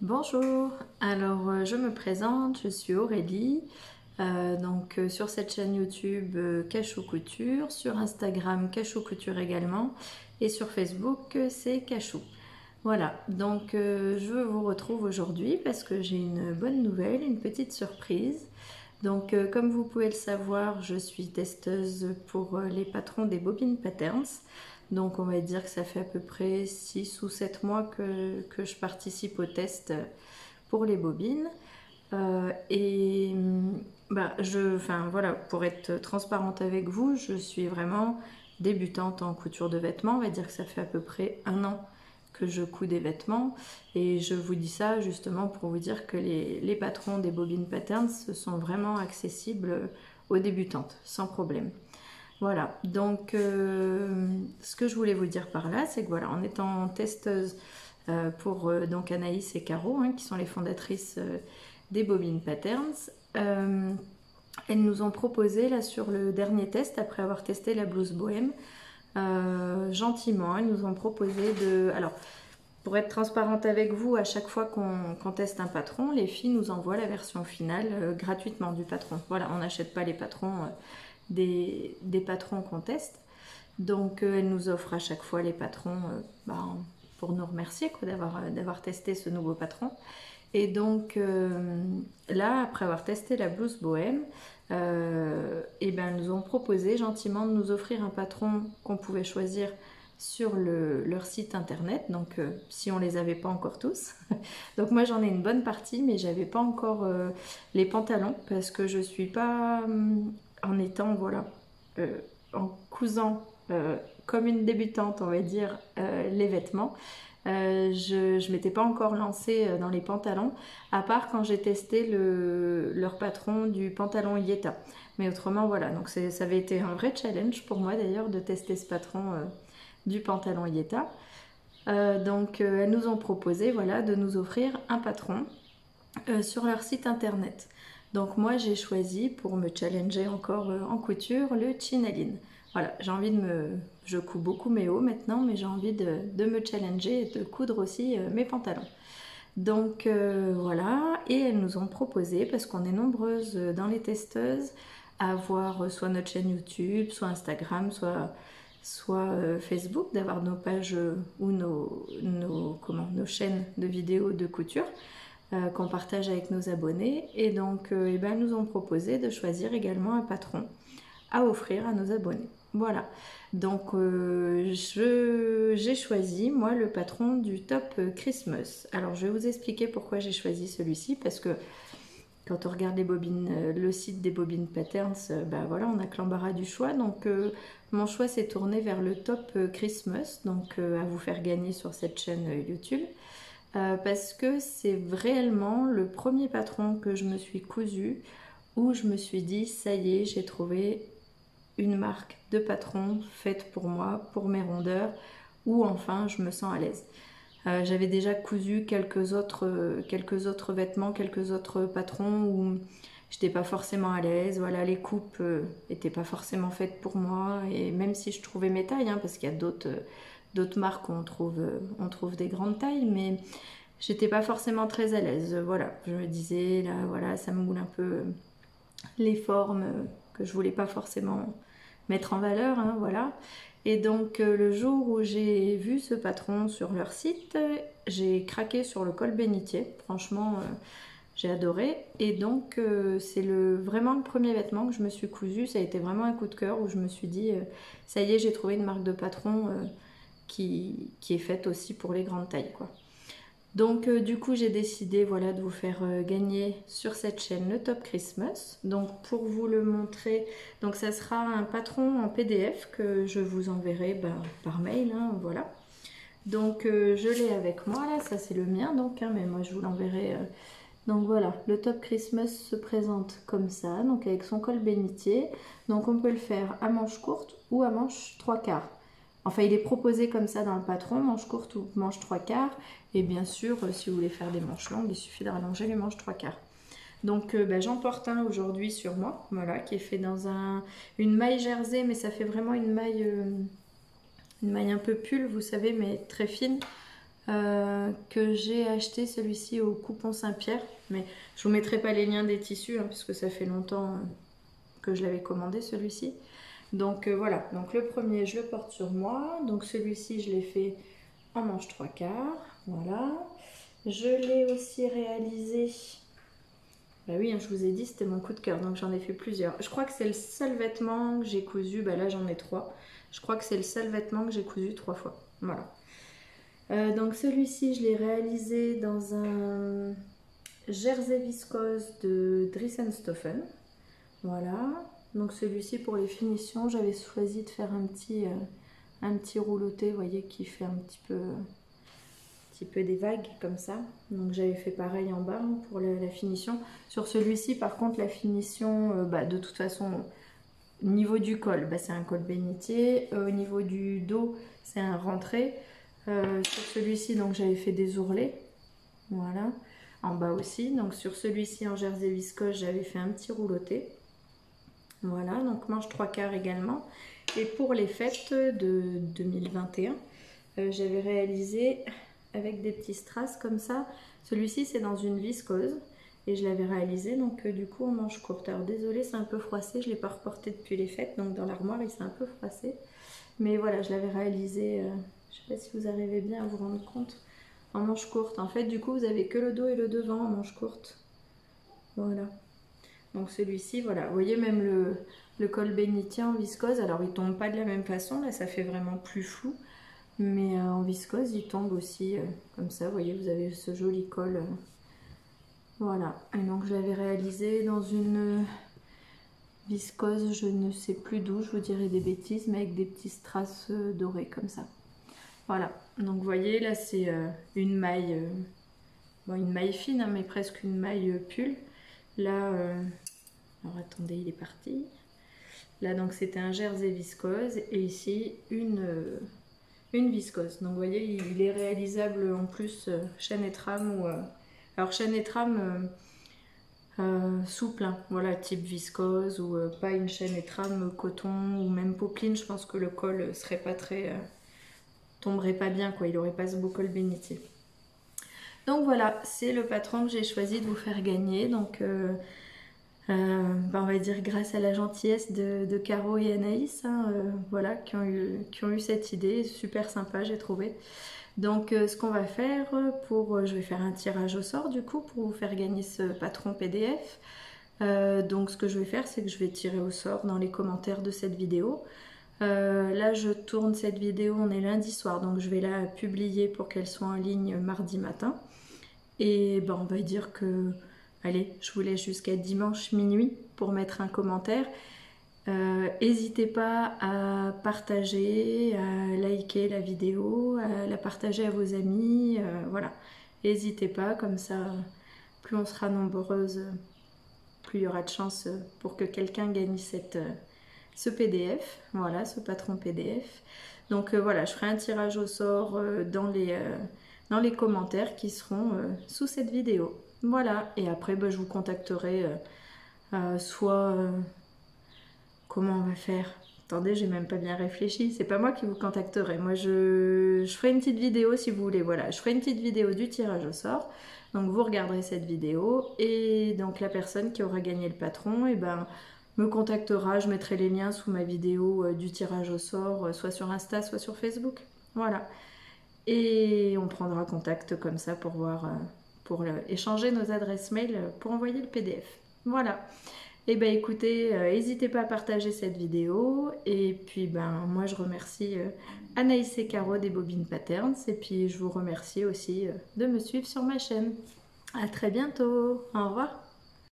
Bonjour, alors je me présente, je suis Aurélie, sur cette chaîne YouTube Cachot Couture, sur Instagram Cachot Couture également et sur Facebook c'est Cachot. Voilà, je vous retrouve aujourd'hui parce que j'ai une bonne nouvelle, une petite surprise. Comme vous pouvez le savoir, je suis testeuse pour les patrons des Bobine Patterns. Donc on va dire que ça fait à peu près 6 ou 7 mois que je participe au test pour les bobines. Voilà, pour être transparente avec vous, je suis vraiment débutante en couture de vêtements. On va dire que ça fait à peu près 1 an que je couds des vêtements. Et je vous dis ça justement pour vous dire que les patrons des Bobine Patterns sont vraiment accessibles aux débutantes, sans problème. Voilà, ce que je voulais vous dire par là, c'est que voilà, en étant testeuse pour donc Anaïs et Caro, qui sont les fondatrices des Bobine Patterns, elles nous ont proposé là sur le dernier test, après avoir testé la blouse bohème, gentiment, elles nous ont proposé de... Alors, pour être transparente avec vous, à chaque fois qu'on teste un patron, les filles nous envoient la version finale gratuitement du patron. Voilà, on n'achète pas les patrons des patrons qu'on teste. Elle nous offre à chaque fois les patrons pour nous remercier d'avoir testé ce nouveau patron. Et là, après avoir testé la blouse bohème, nous ont proposé gentiment de nous offrir un patron qu'on pouvait choisir sur leur site internet, si on les avait pas encore tous. Donc moi j'en ai une bonne partie, mais j'avais pas encore les pantalons parce que je suis pas en étant en cousant comme une débutante, on va dire, les vêtements. Je m'étais pas encore lancée dans les pantalons, à part quand j'ai testé leur patron du pantalon Yeta. Mais autrement, voilà, ça avait été un vrai challenge pour moi d'ailleurs de tester ce patron du pantalon Yeta. Elles nous ont proposé voilà, de nous offrir un patron sur leur site internet. Donc moi j'ai choisi pour me challenger encore en couture le Chinaline. Voilà, je couds beaucoup mes hauts maintenant, mais j'ai envie de me challenger et de coudre aussi mes pantalons. Voilà, et elles nous ont proposé, parce qu'on est nombreuses dans les testeuses, à avoir soit notre chaîne YouTube, soit Instagram, soit Facebook, d'avoir nos pages ou nos chaînes de vidéos de couture qu'on partage avec nos abonnés. Et elles nous ont proposé de choisir également un patron à offrir à nos abonnés. Voilà, j'ai choisi moi le patron du top Christmas. Alors je vais vous expliquer pourquoi j'ai choisi celui-ci, parce que quand on regarde les bobines, le site des Bobine Patterns, voilà, on a que l'embarras du choix. Mon choix s'est tourné vers le top Christmas, à vous faire gagner sur cette chaîne YouTube. Parce que c'est réellement le premier patron que je me suis cousu où je me suis dit ça y est, j'ai trouvé une marque de patron faite pour moi, pour mes rondeurs, où enfin je me sens à l'aise. J'avais déjà cousu quelques autres vêtements, quelques autres patrons où j'étais pas forcément à l'aise. Voilà, les coupes n'étaient pas forcément faites pour moi, et même si je trouvais mes tailles, parce qu'il y a d'autres marques où on trouve des grandes tailles, mais j'étais pas forcément très à l'aise. Voilà, je me disais là, voilà, ça me moule un peu les formes que je voulais pas forcément mettre en valeur, voilà. Et le jour où j'ai vu ce patron sur leur site, j'ai craqué sur le col bénitier. Franchement, j'ai adoré. Et c'est vraiment le premier vêtement que je me suis cousu. Ça a été vraiment un coup de cœur où je me suis dit, ça y est, j'ai trouvé une marque de patron qui est faite aussi pour les grandes tailles, quoi. Du coup j'ai décidé voilà, de vous faire gagner sur cette chaîne le Top Christmas. Pour vous le montrer, ça sera un patron en PDF que je vous enverrai par mail, voilà. Je l'ai avec moi là, ça c'est le mien mais moi je vous l'enverrai. Voilà, le Top Christmas se présente comme ça, avec son col bénitier. On peut le faire à manche courte ou à manche 3/4. Enfin, il est proposé comme ça dans le patron, manche courte ou manche 3/4. Et bien sûr, si vous voulez faire des manches longues, il suffit de rallonger les manches 3/4. J'en porte un aujourd'hui sur moi, voilà, qui est fait dans une maille jersey, mais ça fait vraiment une maille un peu pull, vous savez, mais très fine. que j'ai acheté celui-ci au Coupon Saint-Pierre. Mais je vous mettrai pas les liens des tissus, hein, parce que ça fait longtemps que je l'avais commandé celui-ci. Donc voilà, donc le premier je le porte sur moi. Donc celui-ci je l'ai fait en manche 3/4. Voilà. Je l'ai aussi réalisé. Bah oui, hein, je vous ai dit, c'était mon coup de cœur, donc j'en ai fait plusieurs. Je crois que c'est le seul vêtement que j'ai cousu, bah là j'en ai 3. Je crois que c'est le seul vêtement que j'ai cousu 3 fois. Voilà. Donc celui-ci, je l'ai réalisé dans un jersey viscose de Dries+Stoffen. Voilà. Donc celui-ci, pour les finitions, j'avais choisi de faire un petit rouleauté, vous voyez, qui fait un petit peu des vagues comme ça. Donc j'avais fait pareil en bas pour la finition. Sur celui-ci, par contre, la finition, de toute façon, au niveau du col, c'est un col bénitier. Au niveau du dos, c'est un rentré. Sur celui-ci, donc j'avais fait des ourlets, voilà, en bas aussi. Donc sur celui-ci en jersey viscose, j'avais fait un petit rouleauté, voilà. Donc manche 3/4 également. Et pour les fêtes de 2021, j'avais réalisé avec des petits strass comme ça. Celui-ci c'est dans une viscose et je l'avais réalisé donc du coup en manche courte. Alors désolé, c'est un peu froissé, je ne l'ai pas reporté depuis les fêtes, donc dans l'armoire il s'est un peu froissé. Mais voilà, je l'avais réalisé, je ne sais pas si vous arrivez bien à vous rendre compte, en manche courte. En fait, du coup, vous avez que le dos et le devant en manche courte. Voilà. Donc celui-ci, voilà. Vous voyez même le col bénitier en viscose. Alors, il ne tombe pas de la même façon. Là, ça fait vraiment plus flou. Mais en viscose, il tombe aussi comme ça. Vous voyez, vous avez ce joli col. Voilà. Et donc, je l'avais réalisé dans une viscose, je ne sais plus d'où, je vous dirais des bêtises, mais avec des petits strass dorés comme ça. Voilà, donc vous voyez là c'est une maille, une maille fine, hein, mais presque une maille pull. Là, alors attendez, il est parti. Là donc c'était un jersey viscose et ici une viscose. Donc vous voyez, il est réalisable en plus chaîne et trame ou alors chaîne et trame souple, hein, voilà, type viscose ou pas une chaîne et trame coton ou même popeline. Je pense que le col serait pas très tomberait pas bien, quoi, il aurait pas ce beau col bénitier. Donc voilà, c'est le patron que j'ai choisi de vous faire gagner. Donc on va dire grâce à la gentillesse de Caro et Anaïs, hein, voilà, qui ont eu cette idée super sympa, j'ai trouvé. Donc ce qu'on va faire, je vais faire un tirage au sort du coup pour vous faire gagner ce patron PDF. Donc ce que je vais faire, c'est que je vais tirer au sort dans les commentaires de cette vidéo. Là je tourne cette vidéo, on est lundi soir, donc je vais la publier pour qu'elle soit en ligne mardi matin. Et on va dire que, allez, je vous laisse jusqu'à dimanche minuit pour mettre un commentaire. N'hésitez pas à partager, à liker la vidéo, à la partager à vos amis, voilà. N'hésitez pas, comme ça, plus on sera nombreuses, plus il y aura de chances pour que quelqu'un gagne ce PDF, voilà, ce patron PDF. Donc voilà, je ferai un tirage au sort dans les commentaires qui seront sous cette vidéo. Voilà, et après je vous contacterai soit... comment on va faire? Attendez, j'ai même pas bien réfléchi. C'est pas moi qui vous contacterai. Moi, je ferai une petite vidéo si vous voulez. Voilà, je ferai une petite vidéo du tirage au sort. Donc, vous regarderez cette vidéo. Et donc, la personne qui aura gagné le patron, me contactera. Je mettrai les liens sous ma vidéo du tirage au sort, soit sur Insta, soit sur Facebook. Voilà. Et on prendra contact comme ça pour voir, échanger nos adresses mail pour envoyer le PDF. Voilà. Et écoutez, n'hésitez pas à partager cette vidéo. Et puis moi je remercie Anaïs et Caro des Bobines Patterns. Et puis je vous remercie aussi de me suivre sur ma chaîne. À très bientôt. Au revoir.